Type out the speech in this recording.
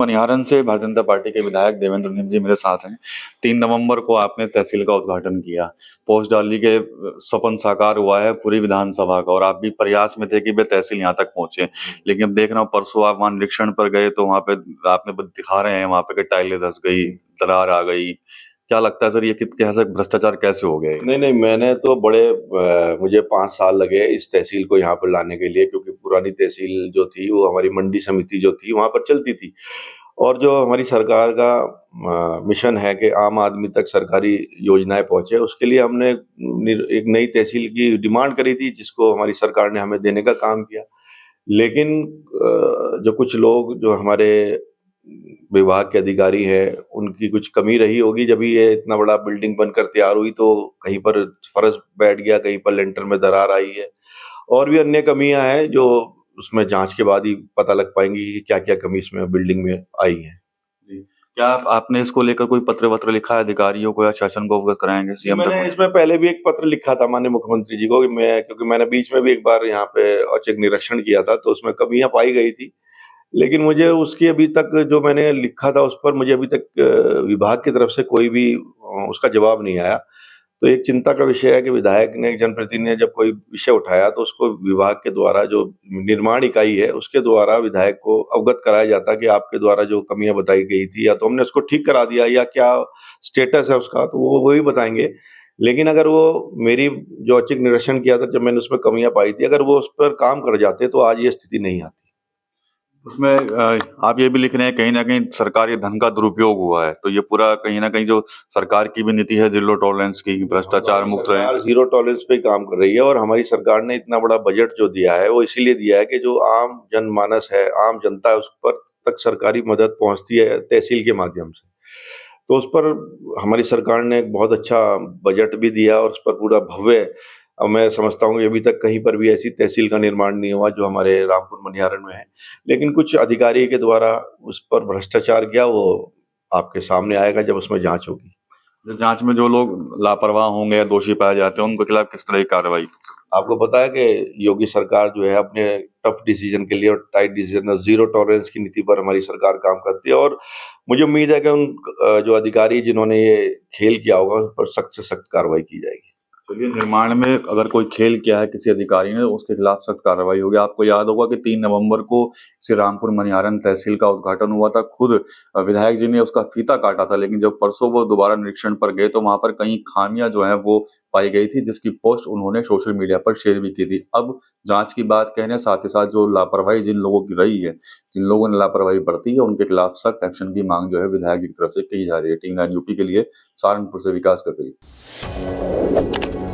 मनिहारन से भारतीय जनता पार्टी के विधायक देवेंद्र नीम जी मेरे साथ हैं। 3 नवंबर को आपने तहसील का उद्घाटन किया। पोस्ट डाली के सपन साकार हुआ है पूरी विधानसभा का, और आप भी प्रयास में थे कि वे तहसील यहाँ तक पहुंचे। लेकिन अब देख रहा हूँ परसों आप वहां निरीक्षण पर गए तो वहां पे आपने दिखा रहे हैं वहां पे कि टाइलें धस गई, दरार आ गई। क्या लगता है सर, ये कैसे भ्रष्टाचार कैसे हो गया ये? नहीं नहीं, मैंने तो मुझे 5 साल लगे इस तहसील को यहाँ पर लाने के लिए, क्योंकि पुरानी तहसील जो थी वो हमारी मंडी समिति जो थी वहाँ पर चलती थी। और जो हमारी सरकार का मिशन है कि आम आदमी तक सरकारी योजनाएं पहुंचे, उसके लिए हमने एक नई तहसील की डिमांड करी थी, जिसको हमारी सरकार ने हमें देने का काम किया। लेकिन जो कुछ लोग जो हमारे विभाग के अधिकारी हैं, उनकी कुछ कमी रही होगी। जब ये इतना बड़ा बिल्डिंग बनकर तैयार हुई तो कहीं पर फर्श बैठ गया, कहीं पर लेंटर में दरार आई है, और भी अन्य कमियां हैं जो उसमें जांच के बाद ही पता लग पाएंगी कि क्या क्या कमी इसमें बिल्डिंग में आई है। जी। क्या आपने इसको लेकर कोई पत्र वत्र लिखा है अधिकारियों को या शासन को अवगत कराएंगे सीएम तक? मैंने इसमें पहले भी एक पत्र लिखा था माननीय मुख्यमंत्री जी को कि क्योंकि मैंने बीच में भी एक बार यहाँ पे औचक निरीक्षण किया था, तो उसमें कमियां पाई गई थी। लेकिन मुझे उसकी अभी तक जो मैंने लिखा था उस पर मुझे अभी तक विभाग की तरफ से कोई भी उसका जवाब नहीं आया। तो एक चिंता का विषय है कि विधायक ने, जनप्रतिनिधि ने जब कोई विषय उठाया तो उसको विभाग के द्वारा, जो निर्माण इकाई है उसके द्वारा विधायक को अवगत कराया जाता कि आपके द्वारा जो कमियां बताई गई थी या तो हमने उसको ठीक करा दिया या क्या स्टेटस है उसका, तो वो वही बताएंगे। लेकिन अगर वो मेरी जो औचक निरीक्षण किया था, जब मैंने उसमें कमियां पाई थी, अगर वो उस पर काम कर जाते तो आज ये स्थिति नहीं आती। उसमें आप ये भी लिख रहे हैं कहीं ना कहीं सरकारी धन का दुरुपयोग हुआ है, तो ये पूरा कहीं ना कहीं जो सरकार की भी नीति है जीरो टॉलरेंस की, भ्रष्टाचार मुक्त रहे। जीरो टॉलरेंस पे काम कर रही है, और हमारी सरकार ने इतना बड़ा बजट जो दिया है वो इसीलिए दिया है कि जो आम जनमानस है, आम जनता है, उस पर तक सरकारी मदद पहुंचती है तहसील के माध्यम से। तो उस पर हमारी सरकार ने एक बहुत अच्छा बजट भी दिया, और उस पर पूरा भव्य, अब मैं समझता हूँ कि अभी तक कहीं पर भी ऐसी तहसील का निर्माण नहीं हुआ जो हमारे रामपुर मनिहारन में है। लेकिन कुछ अधिकारी के द्वारा उस पर भ्रष्टाचार किया, वो आपके सामने आएगा जब उसमें जांच होगी। जांच में जो लोग लापरवाह होंगे या दोषी पाए जाते हैं उनके खिलाफ किस तरह की कार्रवाई? आपको पता है कि योगी सरकार जो है अपने टफ डिसीजन के लिए और टाइट डिसीजन और जीरो टॉलरेंस की नीति पर हमारी सरकार काम करती है, और मुझे उम्मीद है कि उन जो अधिकारी जिन्होंने ये खेल किया होगा उस पर सख्त से सख्त कार्रवाई की जाएगी। चलिए, निर्माण में अगर कोई खेल किया है किसी अधिकारी ने तो उसके खिलाफ सख्त कार्रवाई होगी। आपको याद होगा कि 3 नवंबर को श्री रामपुर मनिहारन तहसील का उद्घाटन हुआ था, खुद विधायक जी ने उसका फीता काटा था। लेकिन जब परसों वो दोबारा निरीक्षण पर गए तो वहां पर कई खामियां जो है वो पाई गई थी, जिसकी पोस्ट उन्होंने सोशल मीडिया पर शेयर भी की थी। अब जांच की बात कहने साथ ही साथ जो लापरवाही जिन लोगों की रही है, जिन लोगों ने लापरवाही बरती है, उनके खिलाफ सख्त एक्शन की मांग जो है विधायक की तरफ से की जा रही है। टीम 9 यूपी के लिए सहारनपुर से विकास कर रही है।